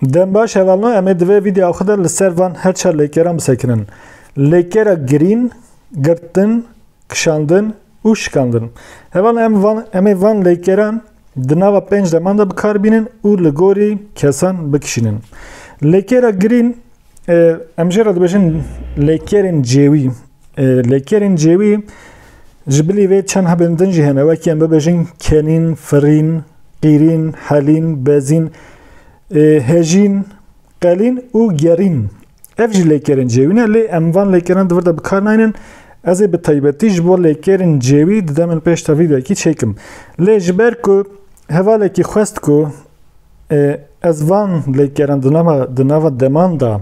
Dem baş hevalna em divê vîdeo xwe de li ser van her çar lêkeran bisekinin. Lêkera girîn, girtin, kişandin û şikandin. Hevalna em ê van lêkeran di nava pênc deman de bikarbînin û li gorî kesan bikişînin. Lêkera girîn em jê re dibêjin lêkerên cêwî. Lêkerên cêwî ji bilî vê çend hebên din jî hene. Wekî em bibêjin kenîn, firîn, qîrîn, helîn, bezîn, hejîn, qelîn û gerîn. Ev jî lêkerên cêwî ne lê em van lêkeran divir de bikar nayînin. Ez ê bi taybetî ji bo lêkerên cêwî di demên pêş te vîdeoyekî çêkim. Lê ji ber ku hevalekî xwest ku ez van lêkeran di nava deman da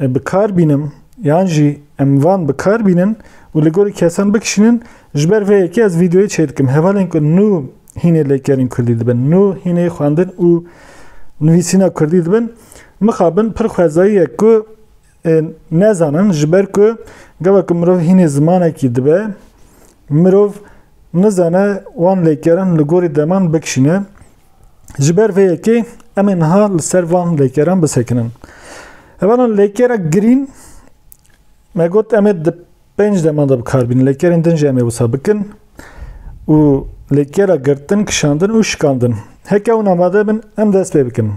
bikar bînim yan jî em van bikar bînin û li gorî kesan bikişînin ji ber vê yekê ez vîdeoyê çê dikim. Hevalên ku nû hînê lêkerên Kurdî dibin, nû hînê xwendin û nivîsîna Kurdî dibin, mixabin pir xwezayî ye ku nezanin ji ber ku gavek mirov hînê zimanekî dibe, mirov nizane wan lêkeran li gorî deman bikişîne. Ji ber vê yekê em ê niha li ser van lêkeran bisekinin. Hevalan lêkera girîn me got em ê di pênc deman de bikarbînin. Lêkerên din jî em ê wisa bikin û lêkera girtin, kişandin û şikandin. Heke hûn amade bin em dest pê bikin.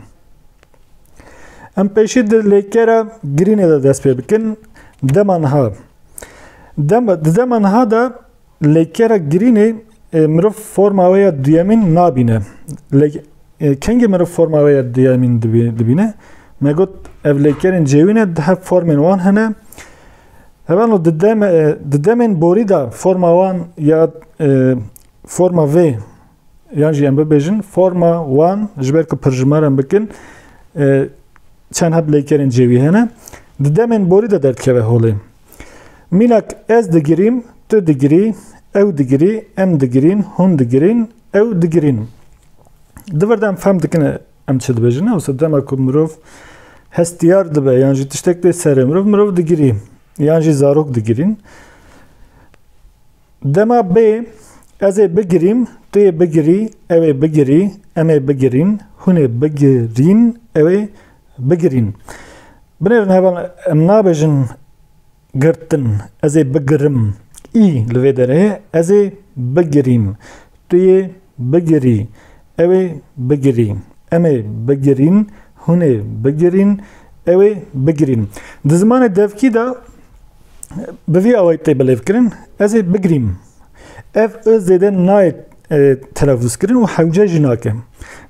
Em pêşî di lêkera girînê de dest pê bikin. Dema niha. Di dema niha da lêkera girînê mirov forma wê ya duyemîn nabîne. Kengî mirov forma wê ya duyemîn dibîne? Me got ev lêkerên cêwî ne dihe formên wan hene. Hevalno di demên borî da forma wan ya forma vê yan jî em bibêjin forma wan ji ber ku pirjimar em bikin çend heb lêkerên cêwî hene. Di demên borî de derdikeve holê. Mînak ez digirîm, tu digirî, ew digirî, em digirîn, hûn digirîn, ew digirîn. Divir de em fehm dikin em çi dibêjin. Wisa dema ku mirov hestiyar dibe yan jî tiştek tê serê mirov digirî yan jî zarok digirîn. Dema bê ez ê bigirîm, tu yê bigirî, ew ê bigirî, em ê bigirîn, hûn ê bigirîn, ew ê bigirîn. Binêrin heval em nabêjin girtin, ez ê bigirim. Î li vê derê ez ê bigirîm, tu yê bigirî, ew ê bigirî, em ê bigirîn, hûn ê bigirîn, ew ê bigirîn. Di zimanê devkî da bi vî awayî tê bilêvkirin ez ê bigirîm. Ev zêde nayê telaffuz-kirin û hewce jî nake.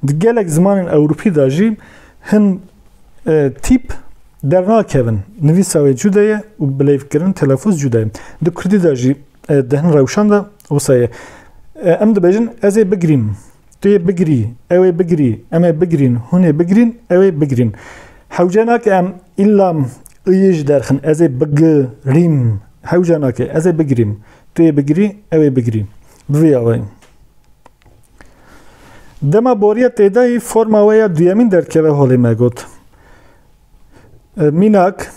Di gelek zimanên Ewropî da jî hin tîp dernakevin. Nivîsa wê cuda ye û bilêvkirin telaffuz cuda ye. Di Kurdî de jî di hin rewşan da wisa ye. Em dibêjin ez ê bigirîm, tu yê bigirî, ew ê bigirî, em ê bigirîn, hûn ê bigirîn, ew ê bigirîn. Hewce nake em îllam iyê ji derxin ez ê bigirîm. Hewce nake ez ê bigirîm, tu yê bigirî, ew ê bigirî. Bi vî awayî. Dema boriya têdayî forma wê ya duyemîn derdikeve holê me got. Mînak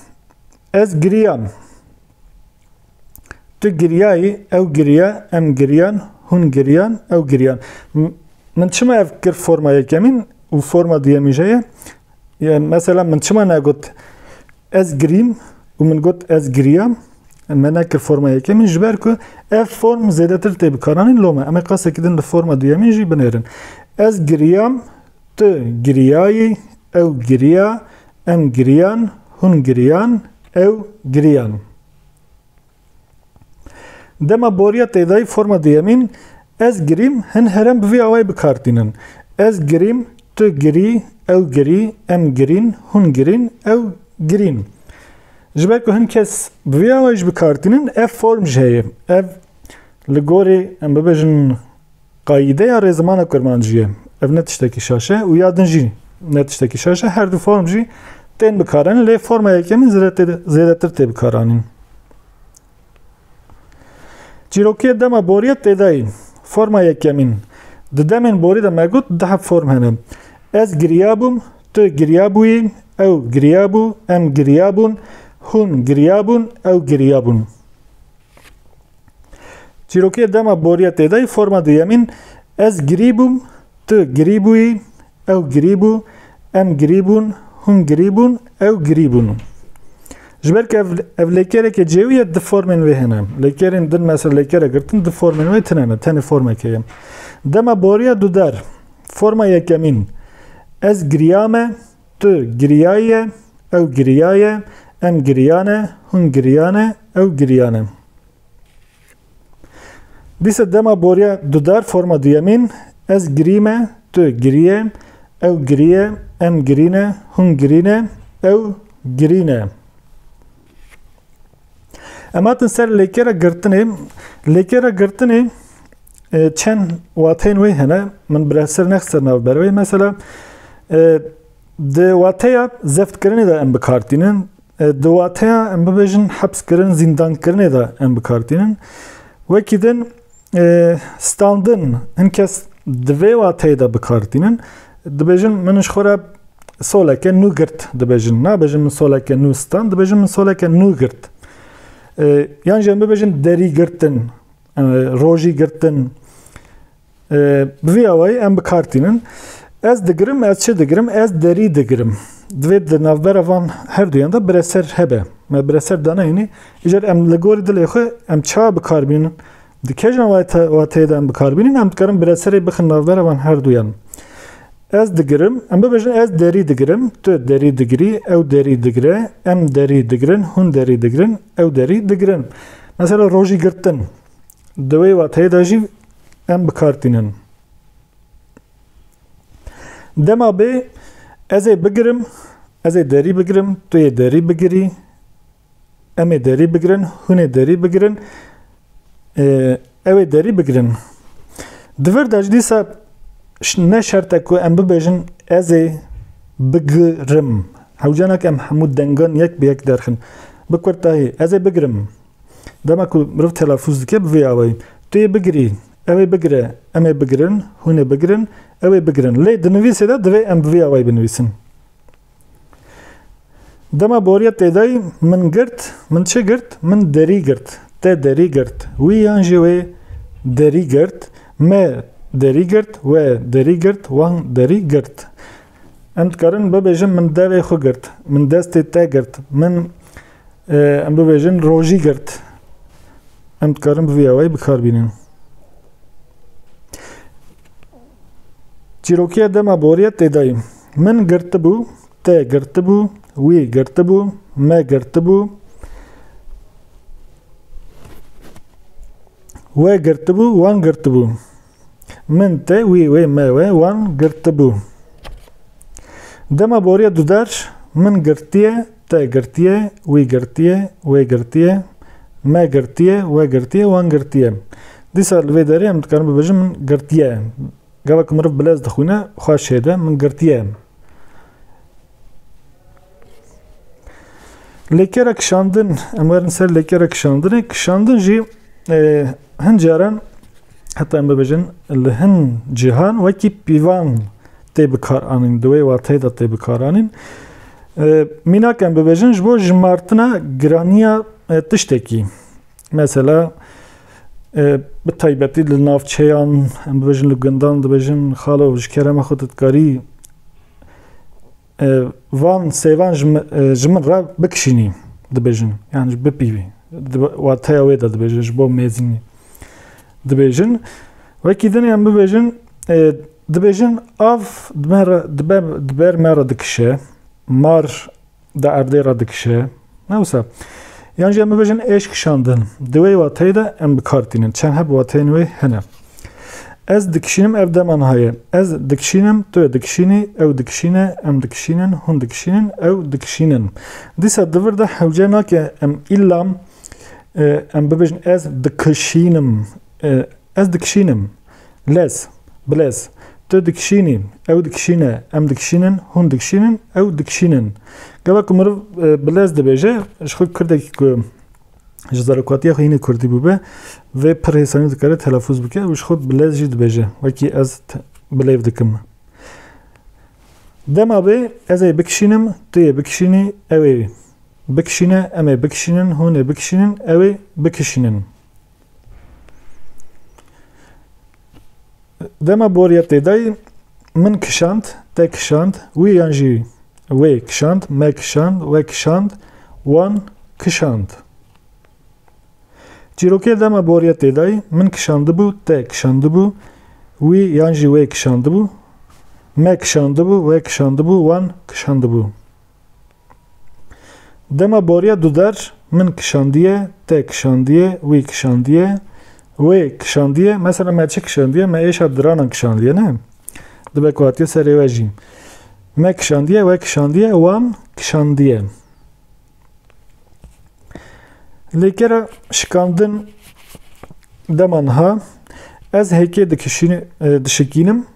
ez giriyam, tu giriyayî, ew giriya, em giriyan, hûn giriyan, ew giriyan. Min çima ev kir forma yekemîn û forma duyemî jê ye? Yani mesela min çima negot ez girîm û min got ez giriyam? Me nekir forma yekemîn ji ber ku ev form zêdetir tê bikaranîn lome. Em ê qasekî din li forma duyemîn jî binêrin. Ez giriyam, tu giriyayî, ew giriya, em giriyan, hûn giriyan, ew giriyan. Dema boriya têdayî forma duyemîn ez girîm hin herem bi vî awayî bikartînin. Ez girîm, tu girî, ew girî, em girîn, hûn girîn, ew girîn. Ji ber ku hin kes bi vî awayî jî bikartînin ev form jî heye. Ev li gorî em bibêjin qayîdeya rêzimana kurmancî ye. Ev ne tiştekî şaş e û ya din jî ne tiştekî şaş e. Her du form jî tên bikaranîn lê forma yekemîn zêdetir tê bikaranîn. Çîrokiya dema boriya têdayî forma yekemîn di demên borî de me got dihep form hene. Ez giriyabûm, tu giriyabûyî, ew giriyabû, em giriyabûn, hûn giriyabûn, ew giriyabûn. Çîrokiya dema boriya têdayî forma duyemîn ez girîbûm, tu girîbûyî, ew girîbû, em girîbûn, hûn girîbûn, ew girîbûn. Ji ber ku ev lêkereke cêwî ye di formên wê hene. Lêkerên din mesela lêkere girtin di formên wê tune hene, tenê formeke ye. Dema boriya du der. Forma yekemîn. Ez giriyame, tu giriyaye, ew giriyaye, em giriyane, hûn giriyane, ew giriyane. Dîsa dema boriya du der forma duyemîn. Ez girîme, tu giriye, ew giriye, em girîne, hûn girîne, ew girîne. Em hatin ser lêkera girtinê. Lêkera girtinê çend wateyên wê hene. Min birehser nexistir navber wê. Mesela di wateya zeftkirinê de em bikartînin. Di wateya em bibêjin hepskirin, zindankirinê de em bikartînin. Wekî din standin hin kes di vê wateyê de bikartînin. Dibêjin min ji xwe re soleke nû girt dibêjin. Nabêjin min soleke nû stand, dibêjin min soleke nû girt. Yan jî em bibêjin derî girtin, rojî girtin. Bi vî awayî em bikartînin. Ez digirim, ez çi digirim? Ez derî digirim. Divê di navbera van her duyan da bireser hebe. Me bireser danayînî. Îjar em li gorî dilê xwe em ça bikarbînin. Di kejna wateyê de em bikarbînin, em dikarin bireserê bixin navbera van her duyan. Ez digirim, em bibêjin ez derî digirim, tu derî digirî, ew derî digire, em derî digirin, hûn derî digirin, ew derî digirin. Mesela rojî girtin. Di wê wateyê de jî em bikartînin. Dema bê ez ê bigirim, ez ê derî bigirim, tu yê derî bigirî, em ê derî bigirin, hûn ê derî bigirin, ew ê derî bigirin. Di vir de jî dîsa ne şert e ku em bibêjin ez ê bigirim. Hewcanak em hemû dengan yek bi yek derxin. Bi kurtahî ez ê bigirim. Dema ku mirov telafûz dike bi vê awayî. Tu yê bigirî, ew ê bigire, em ê bigirin, hûn ê bigirin, ew ê bigirin. Lê di nivîsê de divê em bi vê awayî binivîsin. Dema boriya têdayî min girt, min çi girt? Min derî girt. Te derî girt. Wî yan jî wê derî girt. Me derî girt, we derî girt, wan derî girt. Em dikarin bibêjin min devê xwe girt, min destê te girt, min em bibêjin rojî girt. Em dikarin bi vê awayî bikarbînin. Çîrokiya dema boriya têdayî. Min girtibû, te girtibû, wî girtibû, me girtibû, we girtibû, wan girtibû. Min te, wî, wê, me, we, wan girtibû. Dema boriya du der. Min girtiye, te girtiye, wî girtiye, wê girtiye, me girtiye, we girtiye, wan girtiye. Dîsa li vê derê em dikarin bibêjin min girtiye. Gava ku mirov bilez dixwîne, xweş hêde, min girtiye. Lêkera kişandin, em werin ser lêkera kişandinê. Kişandin jî hin caran heta em bibêjin li hin cîhan wekî pîvan tê bikaranîn, di wê wateyê de tê bikaranîn. Mînak em bibêjin ji bo jimartina giraniya tiştekî. Mesela bi taybetî li navçeyan, em bibêjin li gundan dibêjin xalo ji kerema xwe tu dikarî van sêvan ji min re bikişînî dibêjin. Yani ji bipîvî. Wateya wê de dibêjin ji bo mêzînî. Dibêjin wekî dinê em bibêjin dibêjin av di ber me re dikişe, mar di erdê re dikişe. Ne wisa? Yan jî em bibêjin êş kişandin. Di wê wateyê de em bikartînin. Çend heb wateyên wê hene. Ez dikişînim, ev deman haye. Ez dikişînim, tu dikişînî, ew dikişîne, em dikişînin, hûn dikişînin, ew dikişînin. Dîsa di vir de hewce nake em îllam em bibêjin ez dikişînim. Ez dikişînim. Lez, bilez. Tu dikişînî, ew dikişîne, em dikişînin, hûn dikişînin, ew dikişînin. Gava ku mirov bilez dibêje, ji xwe kirdekî ku ji zarokatiya xwe hînê Kurdî bûbe vê pir hêsanî dikare telafûz bike û ji xwe bilez jî dibêje. Wekî ez bilêv dikim. Dema bê ez ê bikişînim, tu yê bikişînî, ew ê bikişîne, em ê bikişînin, hûn ê bikişînin, ew ê bikişînin. Dema boriya têdayî min kişand, te kişand, wî yan jî wê kişand, me kişand, we kişand, wan kişand. Çîrokê dema boriya têdayî min kişandibû, te kişandibû, wî yan jî wê kişandibû, me kişandibû, we kişandibû, wan kişandibû. Dema boriya dudar min kişandiye, te kişandiye, wî kişandiye, wê kişandiye. Mesela me çi kişandiye? Me êşa diranan kişandiye ne? Dibe ku hatiye serê we jî. Me kişandiye, we kişandiye, wan kişandiye. Lêkera şikandin dema niha ez hêkê dişikînim,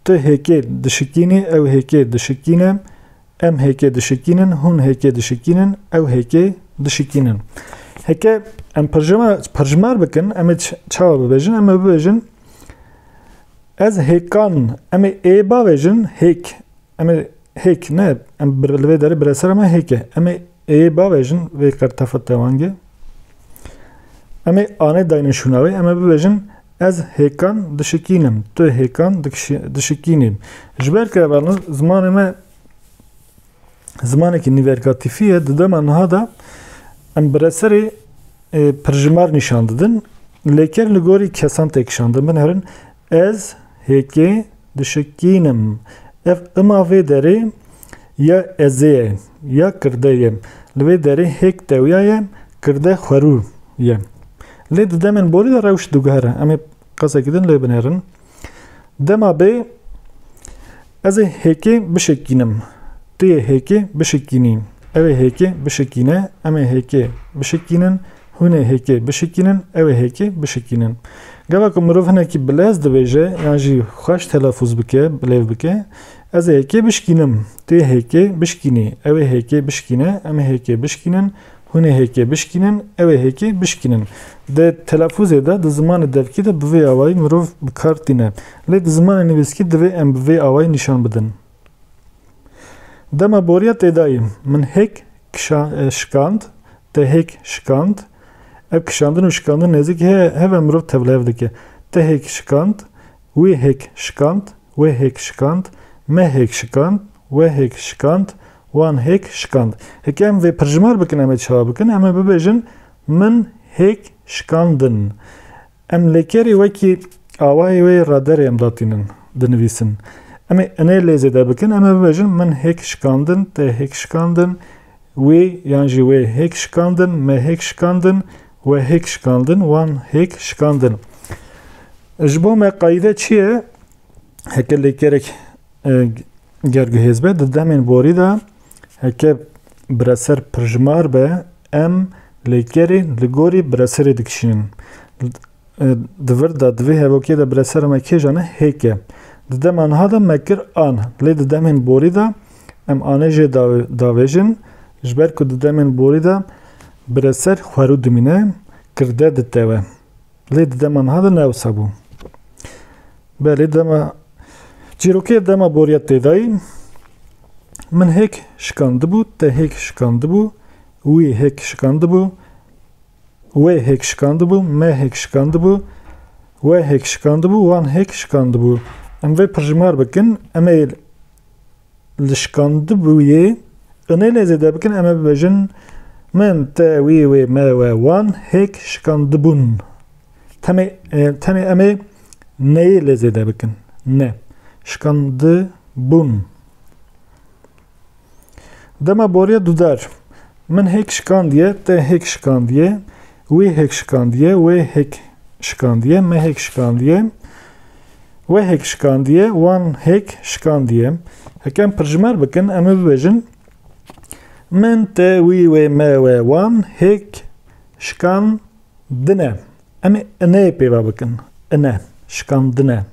tu hêkê dişikînî, ew hêkê dişikîne, em hêkê dişikînin, hûn hêkê dişikînin, ew hêkê dişikînin. Heke em pirjimar bikin, em ê çawa bibêjin? Em ê bibêjin ez hêkan, em ê ê bavêjin hêk. Em ê hêk ne, em li vê derê bireser me hêk e. Em ê ê bavêjin vê qertefa tevangê. Em ê anê dayînin şûnavê, em ê bibêjin ez hêkan dişikînim, tu hêkan dişikînî. Ji ber ku zimanê me zimanekî nîvergatîfî ye, di dema niha da em bireserê pirjimar nîşan didin. Lêker li gorî kesan tê kişandin. Bin herin ez hêkê dişikînim. Ev ima vê derê ya ezê ye ya kirde ye. Li vê derê hêk dewiya ye, kirde xwerû ye. Lê di demên borî de rewş diguhere. Em ê qesekî din lê binêrin. Dema bê ez ê hêkê bişikînim. Tu yê hêkê bişikînî. Ew ê hêkê bişikîne, em ê hêkê bişikînin, hûn ê hêkê bişikînin, ew ê hêkê bişikînin. Gava ku mirov hinekî bilez dibêje yan jî xweş telafûz bike, bilêv bike, ez ê hêkê bişkînim, tu yê hêkê bişkînî, ew ê hêkê bişkîne, em ê hêkê bişkînin, hûn ê hêkê bişkînin, ew ê hêkê bişkînin. Di telafûzê de di zimanê devkî de bi vê awayî mirov bi kar tîne. Lê di zimanê nivîskî divê em bi vê awayî nîşan bidin. Dema boriya têdayî min hêk şikand, te hêk şikand. Ev kişandin û şikandin nêzik heve mirov tevlev dike. Te hêk şikand, wî hêk şikand, wê hêk şikand, me hêk şikand, we hêk şikand, wan hêk şikand. Heke em vê pirjimar bikin, em ê çawa bikin? Em ê bibêjin min hêk şikandin. Em lêkerê wekî awayê wê raderê em datînin, dinivîsin. Em ê inê lêzê de bikin, em ê bibêjin min hêk şikandin, te hêk şikandin, wê yan jî wê hêk şikandin, me hêk şikandin, we hêk şikandin, wan hêk şikandin. Ji bo me qayîde çi ye? Heke lêkerek gergihêz be, di demên borî de heke bireser pirjimar be, em lêkerê li gorî bireserê dikişînin. Di vir de di vê hevokiyê de biresera me kê jane hêk e. Di dema niha de me kir an. Lê di demên borî de em anê jê davêjin, ji ber ku di demên borî de bireser xwerû dimîne, kirde ditewe. Lê di dema niha de ne wisa bû. Belê dema çîrokê dema boriya têdayî min hêk şikandibû, te hêk şikandibû, wî hêk şikandibû, wê hêk şikandibû, me hêk şikandibû, we hêk şikandibû, wan hêk şikandibû. Em vê pirjimar bikin, em ê li şikandibûyê inê lêzê de bikin, em ê bibêjin min, te, wî, wê, me, we, wan hêk şikandibûn. Tenê em ê neyê lêzê de bikin. Ne. Şikandibûn. Dema boriya dudar min hêk şikandiye, te hêk şikandiye, wî hêk şikandiye, wê hêk şikandiye, me hêk şikandiye, we hêk şikandiye, wan hêk şikandiye. Heke em pirjimar bikin, em ê bibêjin min, te, wî, wê, me, we, wan hêk şikandine. Em ê inê pêva bikin. İne, şikandine.